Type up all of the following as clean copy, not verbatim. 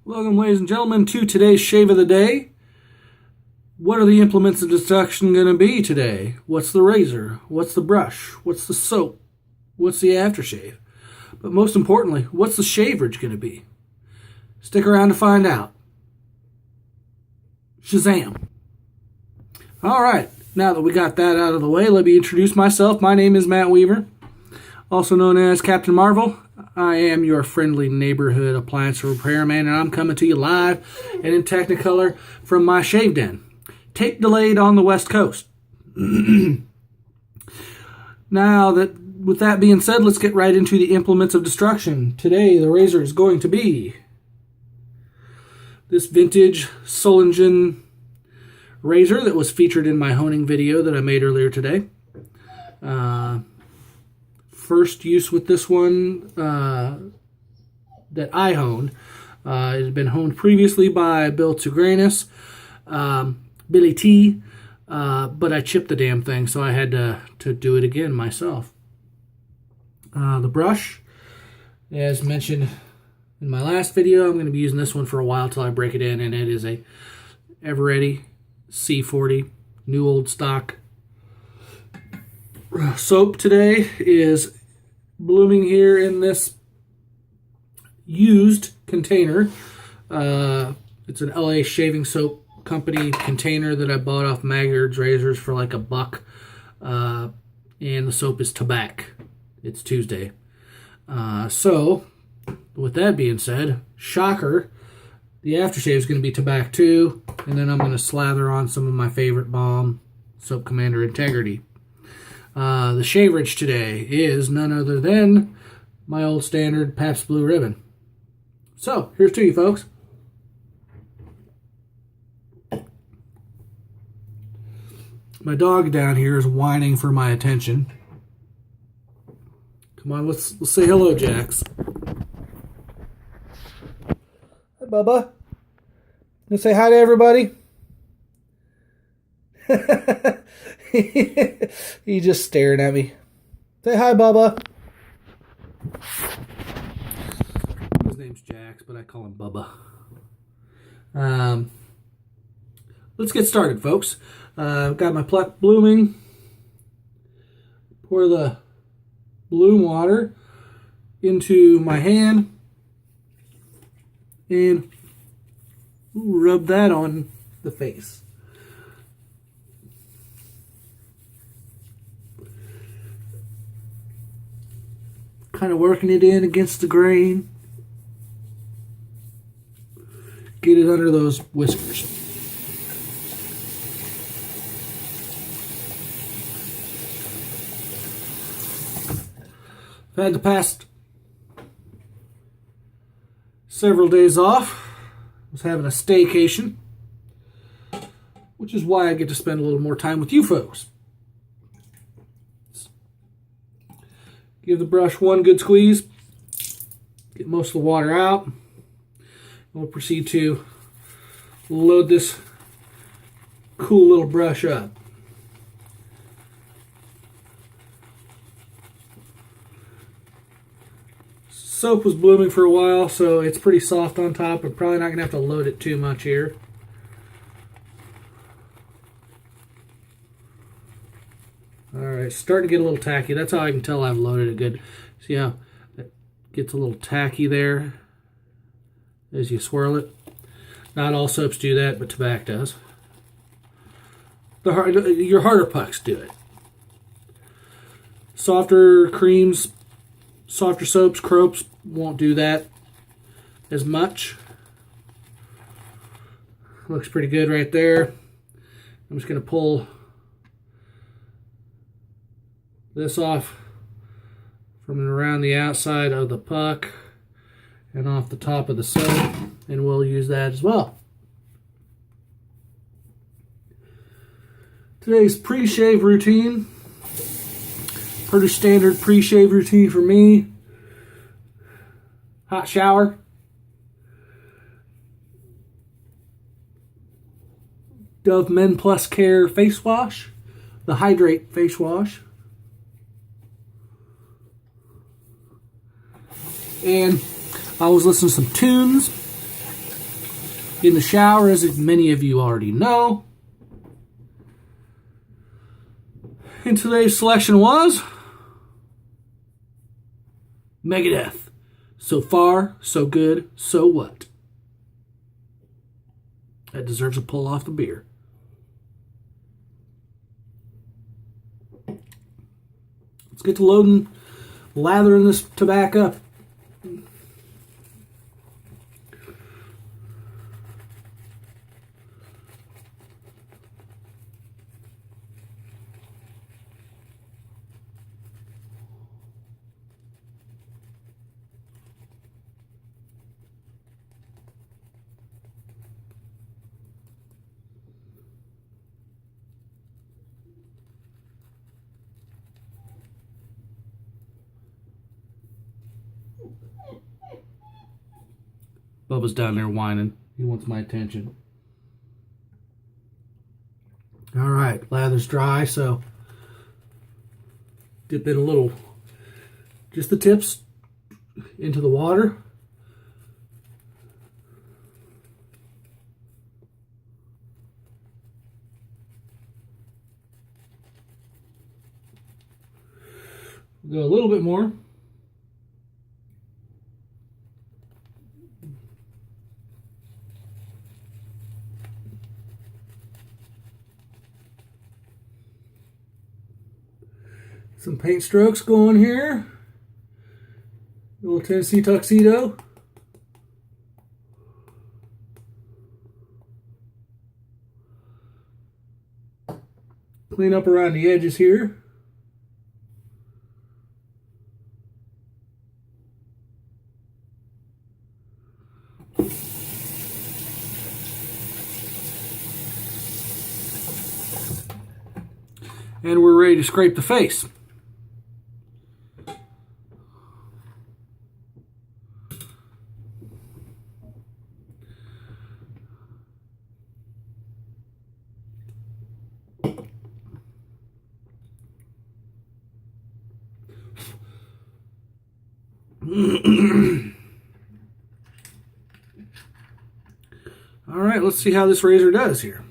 Welcome, ladies and gentlemen, to today's shave of the day. What are the implements of destruction going to be today? What's the razor? What's the brush? What's the soap? What's the aftershave? But most importantly, what's the shaverage going to be? Stick around to find out. Shazam! All right, now that we got that out of the way, let me introduce myself. My name is Matt Weaver, also known as Captain Marvel. I am your friendly neighborhood appliance repairman, and I'm coming to you live and in Technicolor from my shave den. Tape delayed on the West Coast. Now, with that being said, let's get right into the implements of destruction. Today, the razor is going to be this vintage Solingen razor that was featured in my honing video that I made earlier today. First use with this one that I honed. It had been honed previously by Bill Tsugranis, Billy T, but I chipped the damn thing, so I had to do it again myself. The brush, as mentioned in my last video, I'm going to be using this one for a while till I break it in, and it is a Eveready C40, new old stock. Soap today is blooming here in this used container. It's an LA shaving soap company container that I bought off Maggard's Razors for like $1. And the soap is Tabac. It's Tuesday. So, with that being said, shocker, the aftershave is going to be Tabac too. And then I'm going to slather on some of my favorite balm, Soap Commander Integrity. The shaverage today is none other than my old standard Pabst Blue Ribbon. So, here's to you, folks. My dog down here is whining for my attention. Come on, let's say hello, Jax. Hi, Bubba. You say hi to everybody? He's just staring at me. Say hi, Bubba. His name's Jax, but I call him Bubba. Let's get started, folks. I've got my pluck blooming. Pour the bloom water into my hand and rub that on the face. Kind of working it in against the grain. Get it under those whiskers. I've had the past several days off. I was having a staycation, which is why I get to spend a little more time with you folks. Give the brush one good squeeze, get most of the water out, and we'll proceed to load this cool little brush up. Soap was blooming for a while, so it's pretty soft on top. I'm probably not going to have to load it too much here. Alright, starting to get a little tacky. That's how I can tell I've loaded it good. See how it gets a little tacky there as you swirl it? Not all soaps do that, but Tabac does. Your harder pucks do it. Softer creams, softer soaps, cropes won't do that as much. Looks pretty good right there. I'm just going to pull this off from around the outside of the puck and off the top of the soap, and we'll use that as well. Today's pre-shave routine, pretty standard pre-shave routine for me. Hot shower, Dove Men Plus Care face wash, the Hydrate face wash. And I was listening to some tunes in the shower, as many of you already know. And today's selection was Megadeth. So far, so good, so what? That deserves a pull off the beer. Let's get to loading, lathering this tobacco up. Bubba's down there whining. He wants my attention. All right, lather's dry, so dip in a little, just the tips into the water. Go a little bit more. Some paint strokes going here. A little Tennessee tuxedo. Clean up around the edges here. And we're ready to scrape the face. All right, let's see how this razor does here.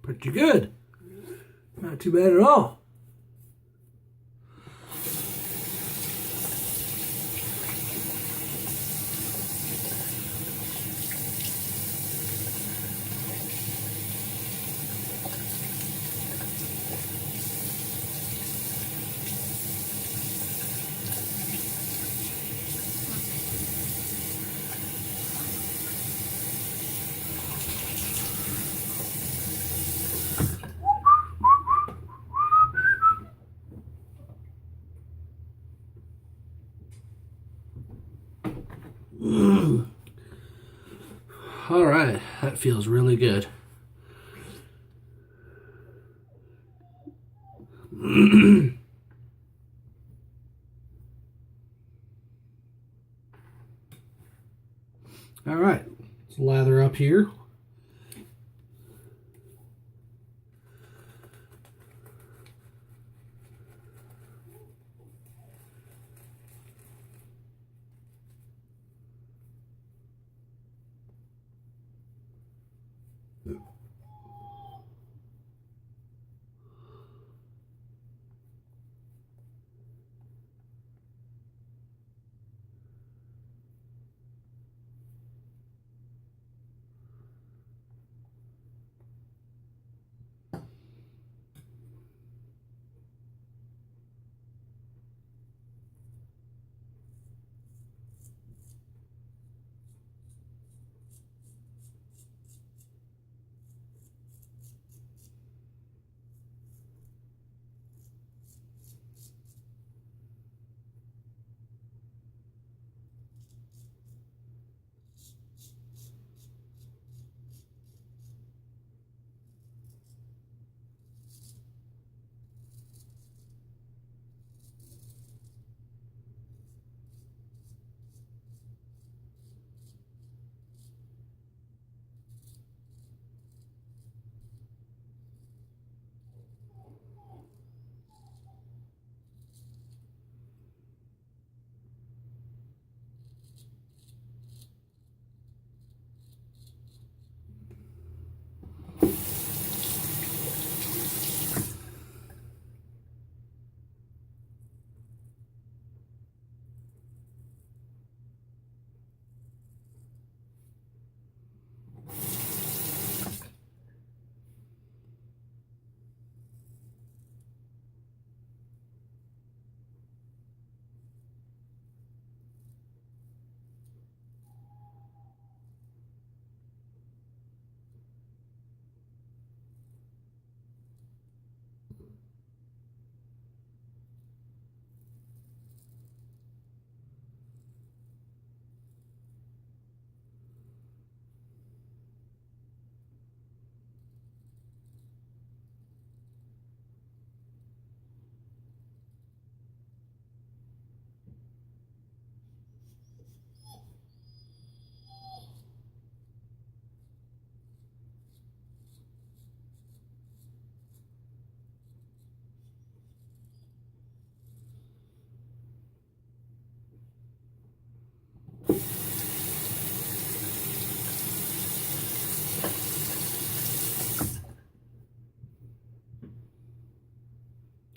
Pretty good. Not too bad at all. All right, that feels really good. All right, let's lather up here.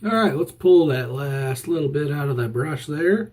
All right, let's pull that last little bit out of that brush there.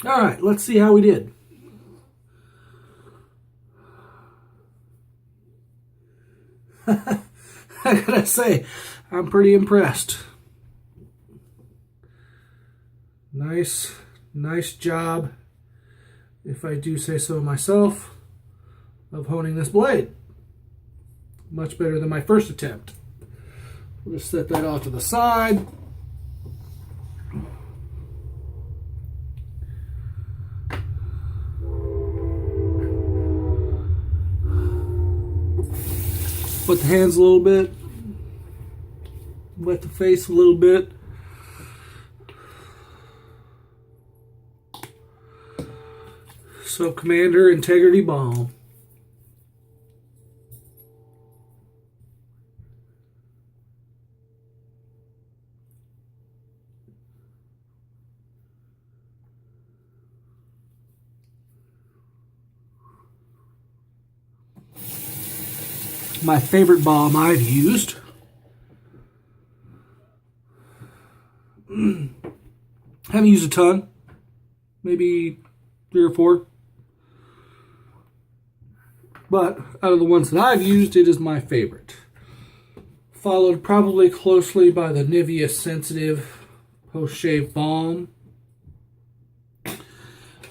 All right, let's see how we did. I gotta say, I'm pretty impressed. Nice job, if I do say so myself, of honing this blade. Much better than my first attempt. We'll just set that off to the side. Wet the hands a little bit. Wet the face a little bit. Soap Commander Integrity Balm. My favorite balm I've used. Haven't used a ton. Maybe 3 or 4. But out of the ones that I've used, it is my favorite. Followed probably closely by the Nivea Sensitive Post-Shave Balm. I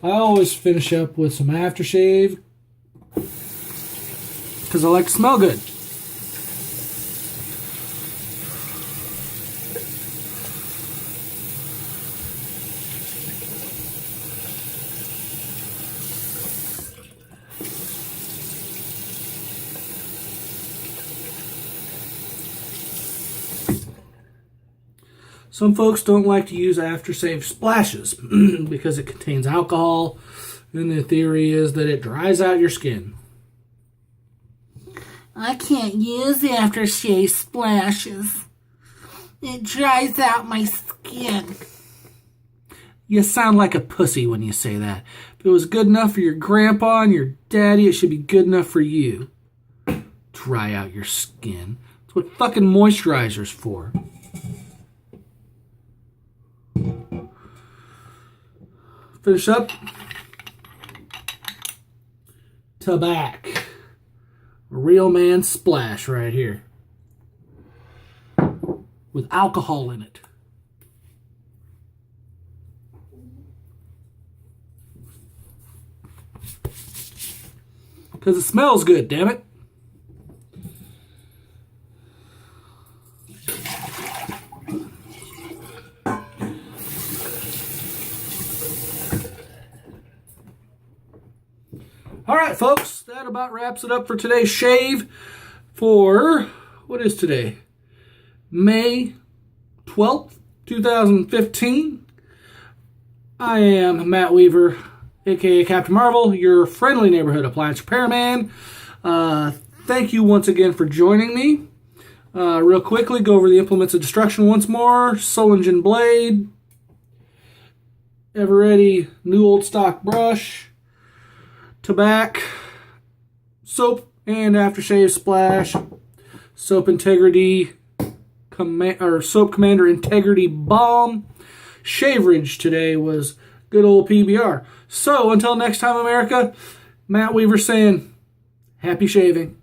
always finish up with some aftershave because I like to smell good. Some folks don't like to use aftershave splashes because it contains alcohol, and the theory is that it dries out your skin. I can't use aftershave splashes. It dries out my skin. You sound like a pussy when you say that. If it was good enough for your grandpa and your daddy, it should be good enough for you. Dry out your skin. That's what fucking moisturizer's for. Finish up. Tabac. A real man splash right here. With alcohol in it. Because it smells good, damn it. All right, folks, that about wraps it up for today's shave for, what is today? May 12th, 2015. I am Matt Weaver, aka Captain Marvel, your friendly neighborhood appliance repairman. Thank you once again for joining me. Real quickly, go over the implements of destruction once more. Solingen blade, ever ready new old stock brush, Tabac, soap and aftershave splash, Soap Integrity, Soap Commander Integrity Balm. Shaverage today was good old PBR. So until next time, America, Matt Weaver saying, happy shaving.